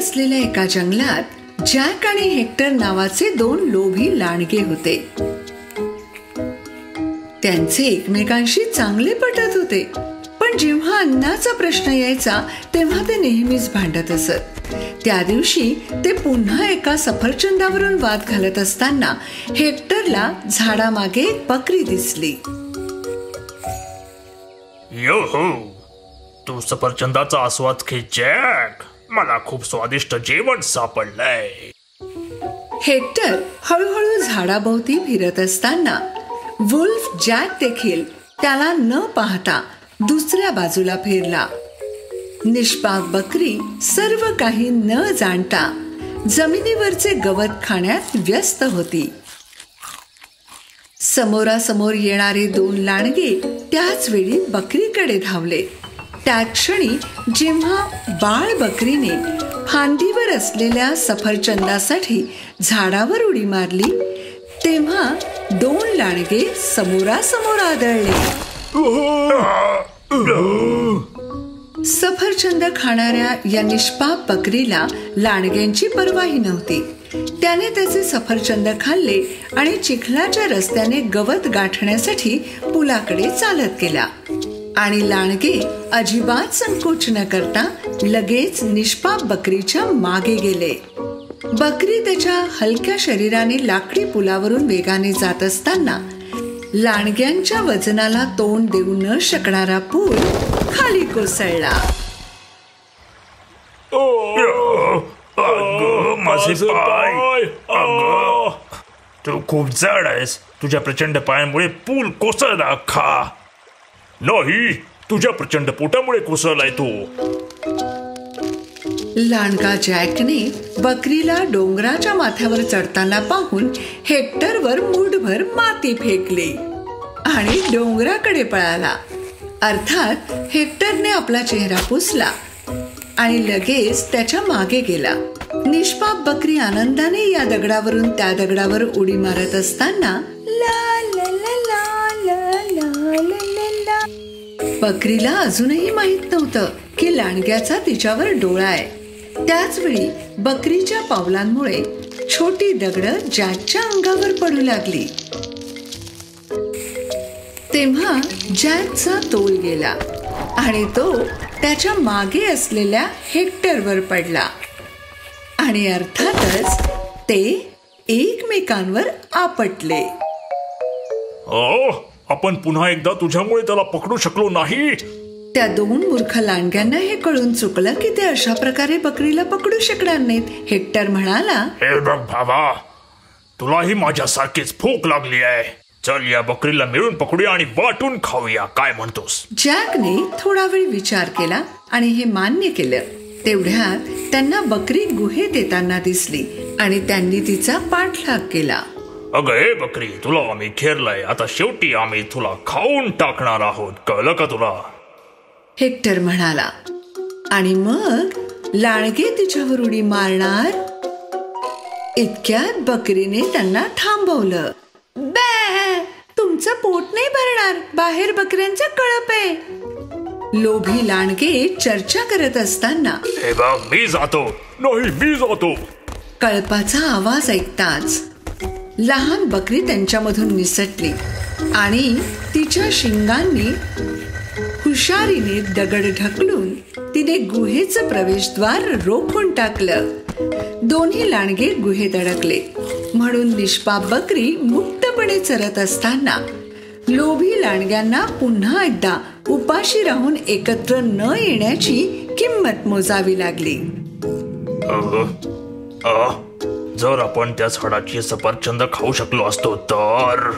असलेल्या एका जंगलात जॅक आणि हेक्टर नावाचे दोन लोभी लांडगे होते. त्यांचे एकमेकांशी चांगले पटत होते, पण जेव्हा अन्नाचा प्रश्न यायचा तेव्हा ते नेहमीच भांडत असत. त्या दिवशी ते पुन्हा एका सफरचंदावरून वाद घालत असताना हेक्टरला झाडामागे एक बकरी दिसली. यो हो, तू सफरचंदाचा आस्वाद घे जॅक. मला खूप स्वादिष्ट जेवण सापडलंय. हेक्टर हळूहळू झाडाभोवती फिरत असताना वुल्फ जॅक देखील त्याला न पाहता दुसऱ्या बाजूला फिरला. निष्पाप बकरी सर्व काही न जाणता जमिनीवरचे गवत खाण्यात व्यस्त होती. समोरासमोर येणारे दोन लांडगे त्याच वेळी बकरीकडे धावले. त्या क्षणी जेव्हा बाळ बकरीने फांदीवर असलेल्या सफरचंदासाठी झाडावर उडी मारली तेव्हा दोन लांडगे समोरासमोर आदळले. सफरचंद खाणाऱ्या या निष्पाप बकरीला लांडग्यांची पर्वाही नव्हती. त्याने त्याचे सफरचंद खाल्ले आणि चिखलाच्या रस्त्याने गवत गाठण्यासाठी पुलाकडे चालत गेला. आणि लांडगे अजिबात संकोच न करता लगेच निष्पाप बकरीच्या मागे गेले. बकरी त्याच्या हलक्या शरीराने लाकडी पुलावरून वेगाने जात असताना लांडग्यांच्या वजनाला तोंड देऊ न शकणारा पूल खाली कोसळला. माझे पाय. तू खूप जड आहेस. तुझ्या प्रचंड पायांमुळे पूल कोसळला खा. नाही, तुझ्या प्रचंड पोटामुळे कोसळलाय तो. लांडगा जॅकने बकरीला डोंगराच्या माथ्यावर चढताना पाहून हेक्टरवर मूठभर माती फेकली आणि डोंगराकडे पळाला. अर्थात हेक्टरने आपला चेहरा पुसला आणि लगेच त्याच्या मागे गेला. निष्पाप बकरी आनंदाने या दगडावरून त्या दगडावर उडी मारत असताना ला ला ला ला ला ला ला. बकरीला अजूनही माहित नव्हतं की लांडग्याचा तिच्यावर डोळा आहे. त्याच वेळी बकरीच्या पावलांमुळे छोटी दगडं जॅकच्या अंगावर पडू लागली. तेव्हा जॅकचा तोल गेला आणि तो त्याच्या मागे असलेल्या हेक्टरवर पडला आणि अर्थातच ते एकमेकांवर आपटले. आपण पुन्हा एकदा तुझ्यामुळे त्याला पकडू शकलो नाही. त्या दोन मूर्ख लांडग्यांना हे कळून चुकलं की ते अशा प्रकारे बकरीला पकडू शकणार नाहीत. हेक्टर म्हणाला, हे बघ भावा, तुलाही माझ्यासारखीच भूक लागली आहे. चल या बकरीला मिळून पकडूया आणि वाटून खाऊया. काय म्हणतोस? जॅकने थोडा वेळ विचार केला आणि हे मान्य केलं. तेवढ्यात त्यांना बकरी गुहेत येताना दिसली आणि त्यांनी तिचा पाठलाग केला. अगं हे बकरी, तुला आम्ही घेरलंय. आता शेवटी आम्ही तुला खाऊन टाकणार आहोत. कळलं का तुला? हेक्टर म्हणाला. आणि मग लांडगे तिच्यावर उडी मारणार इतक्यात बकरीने त्यांना थांबवलं. बॅ, तुमचं पोट नाही भरणार. बाहेर बकऱ्यांचा कळप आहे. लोभी लांडगे चर्चा करत असताना हे बघ, मी जातो. नाही, मी जातो. कळपाचा आवाज ऐकताच लहान बकरी त्यांच्यामधून निसटली आणि तिच्या शिंगांनी हुशारीने दगड ढकलून तिने गुहेचं प्रवेशद्वार रोखून टाकलं. दोन्ही लांडगे गुहेत अडकले. म्हणून निष्पाप बकरी मुक्तपणे चरत असताना लोभी लांडग्यांना पुन्हा एकदा उपाशी राहून एकत्र न येण्याची किंमत मोजावी लागली. जर आपण त्या झाडाची सफरचंद खाऊ शकलो असतो तर.